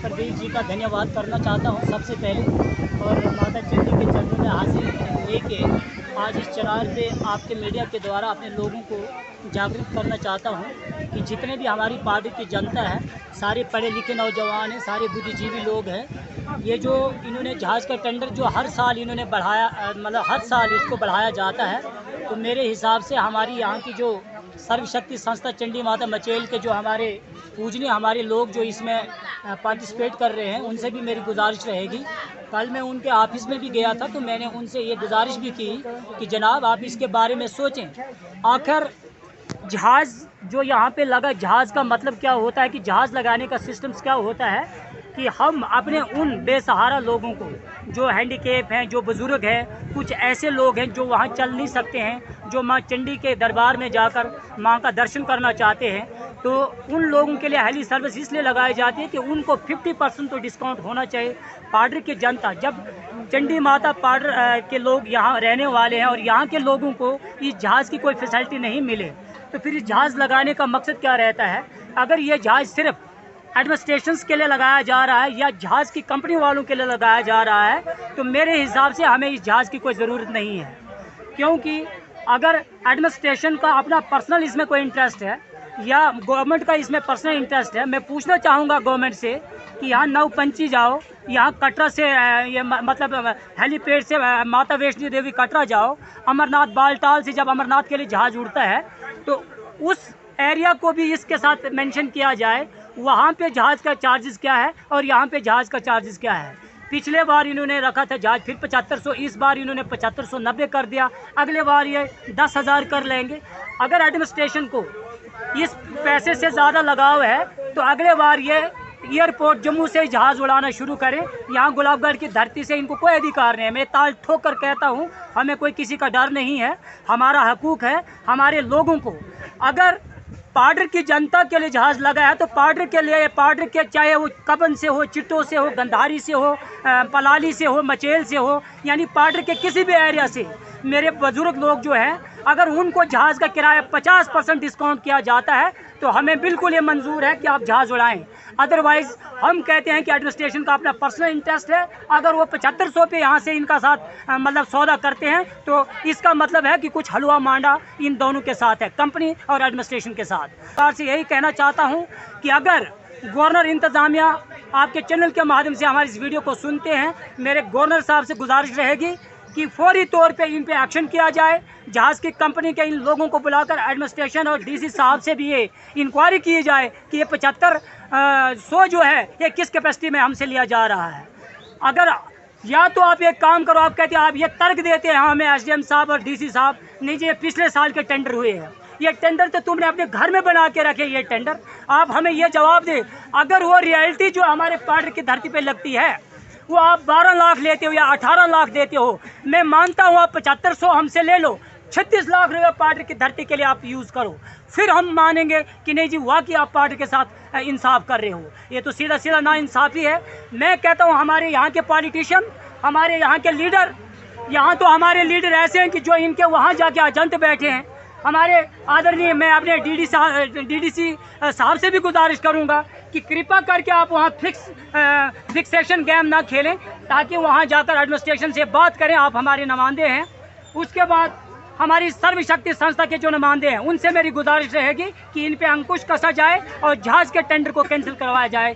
प्रदीप जी का धन्यवाद करना चाहता हूँ सबसे पहले, और माता चंडी के चरणों में हाजिर लेके आज इस चैनल पे आपके मीडिया के द्वारा अपने लोगों को जागरूक करना चाहता हूँ कि जितने भी हमारी पार्टी की जनता है, सारे पढ़े लिखे नौजवान हैं, सारे बुद्धिजीवी लोग हैं। ये जो इन्होंने जहाज़ का टेंडर जो हर साल इन्होंने बढ़ाया, मतलब हर साल इसको बढ़ाया जाता है, तो मेरे हिसाब से हमारी यहाँ की जो सर्वशक्ति संस्था चंडी माता मचेल के जो हमारे पूजनीय हमारे लोग जो इसमें पार्टिसिपेट कर रहे हैं, उनसे भी मेरी गुजारिश रहेगी। कल मैं उनके ऑफिस में भी गया था, तो मैंने उनसे ये गुजारिश भी की कि जनाब आप इसके बारे में सोचें। आखिर जहाज़ जो यहाँ पे लगा, जहाज़ का मतलब क्या होता है कि जहाज़ लगाने का सिस्टम्स क्या होता है कि हम अपने उन बेसहारा लोगों को, जो हैंडीकेप हैं, जो बुज़ुर्ग हैं, कुछ ऐसे लोग हैं जो वहाँ चल नहीं सकते हैं, जो माँ चंडी के दरबार में जाकर माँ का दर्शन करना चाहते हैं, तो उन लोगों के लिए हेली सर्विस इसलिए लगाई जाती है कि उनको 50% तो डिस्काउंट होना चाहिए। पाडर की जनता, जब चंडी माता पाडर के लोग यहाँ रहने वाले हैं और यहाँ के लोगों को इस जहाज़ की कोई फैसिलिटी नहीं मिले, तो फिर इस जहाज़ लगाने का मकसद क्या रहता है? अगर ये जहाज़ सिर्फ एडमिनिस्ट्रेशंस के लिए लगाया जा रहा है या जहाज़ की कंपनी वालों के लिए लगाया जा रहा है, तो मेरे हिसाब से हमें इस जहाज़ की कोई ज़रूरत नहीं है। क्योंकि अगर एडमिनिस्ट्रेशन का अपना पर्सनल इसमें कोई इंटरेस्ट है या गवर्नमेंट का इसमें पर्सनल इंटरेस्ट है, मैं पूछना चाहूँगा गवर्नमेंट से कि यहाँ नवपंची जाओ, यहाँ कटरा से ये मतलब हेलीपैड से माता वैष्णो देवी कटरा जाओ, अमरनाथ बालटाल से जब अमरनाथ के लिए जहाज़ उड़ता है, तो उस एरिया को भी इसके साथ मेंशन किया जाए, वहाँ पे जहाज़ का चार्जेस क्या है और यहाँ पे जहाज़ का चार्जेस क्या है। पिछले बार इन्होंने रखा था जहाज़ फिर 7500, इस बार इन्होंने 7590 कर दिया, अगले बार ये 10,000 कर लेंगे। अगर एडमिनिस्ट्रेशन को इस पैसे से ज़्यादा लगाव है, तो अगले बार ये एयरपोर्ट जम्मू से जहाज़ उड़ाना शुरू करें। यहाँ गुलाबगढ़ की धरती से इनको कोई अधिकार नहीं है। मैं ताल ठोक कर कहता हूँ, हमें कोई किसी का डर नहीं है, हमारा हकूक़ है हमारे लोगों को। अगर पाडर की जनता के लिए जहाज़ लगा है, तो पाडर के लिए, पाडर के चाहे वो कबन से हो, चिट्टो से हो, गंधारी से हो, पलाली से हो, मचेल से हो, यानी पाडर के किसी भी एरिया से मेरे बुजुर्ग लोग जो हैं, अगर उनको जहाज़ का किराया 50% डिस्काउंट किया जाता है, तो हमें बिल्कुल ये मंजूर है कि आप जहाज़ उड़ाएं। अदरवाइज़ हम कहते हैं कि एडमिनिस्ट्रेशन का अपना पर्सनल इंटरेस्ट है। अगर वो 7500 पे यहाँ से इनका साथ मतलब सौदा करते हैं, तो इसका मतलब है कि कुछ हलवा मांडा इन दोनों के साथ है, कंपनी और एडमिनिस्ट्रेशन के साथ। सरकार से यही कहना चाहता हूँ कि अगर गवर्नर इंतज़ामिया आपके चैनल के माध्यम से हमारी इस वीडियो को सुनते हैं, मेरे गवर्नर साहब से गुजारिश रहेगी कि फौरी तौर पे इन पे एक्शन किया जाए। जहाज़ की कंपनी के इन लोगों को बुलाकर एडमिनिस्ट्रेशन और डीसी साहब से भी ये इंक्वायरी की जाए कि ये 7500 जो है ये किस कैपेसिटी में हमसे लिया जा रहा है। अगर या तो आप एक काम करो, आप कहते हैं, आप ये तर्क देते हैं हमें एसडीएम साहब और डीसी साहब, नहीं जी ये पिछले साल के टेंडर हुए हैं, ये टेंडर तो तुमने अपने घर में बना के रखे, ये टेंडर आप हमें ये जवाब दें। अगर वो रियलिटी जो हमारे पार्टी की धरती पर लगती है, वो आप 12 लाख लेते हो या 18 लाख देते हो, मैं मानता हूँ आप 7500 हमसे ले लो, 36 लाख रुपये पार्टी की धरती के लिए आप यूज़ करो, फिर हम मानेंगे कि नहीं जी वाकई आप पार्टी के साथ इंसाफ कर रहे हो। ये तो सीधा सीधा नाइंसाफ़ी है। मैं कहता हूँ हमारे यहाँ के पॉलिटिशियन, हमारे यहाँ के लीडर, यहाँ तो हमारे लीडर ऐसे हैं कि जो इनके वहाँ जाके एजेंट बैठे हैं। हमारे आदरणीय, मैं अपने डीडीसी साहब से भी गुजारिश करूंगा कि कृपा करके आप वहाँ फिक्सेशन गेम ना खेलें, ताकि वहाँ जाकर एडमिनिस्ट्रेशन से बात करें। आप हमारे नुमाइंदे हैं। उसके बाद हमारी सर्वशक्ति संस्था के जो नुमाइंदे हैं, उनसे मेरी गुजारिश रहेगी कि इन पे अंकुश कसा जाए और जहाज़ के टेंडर को कैंसिल करवाया जाए।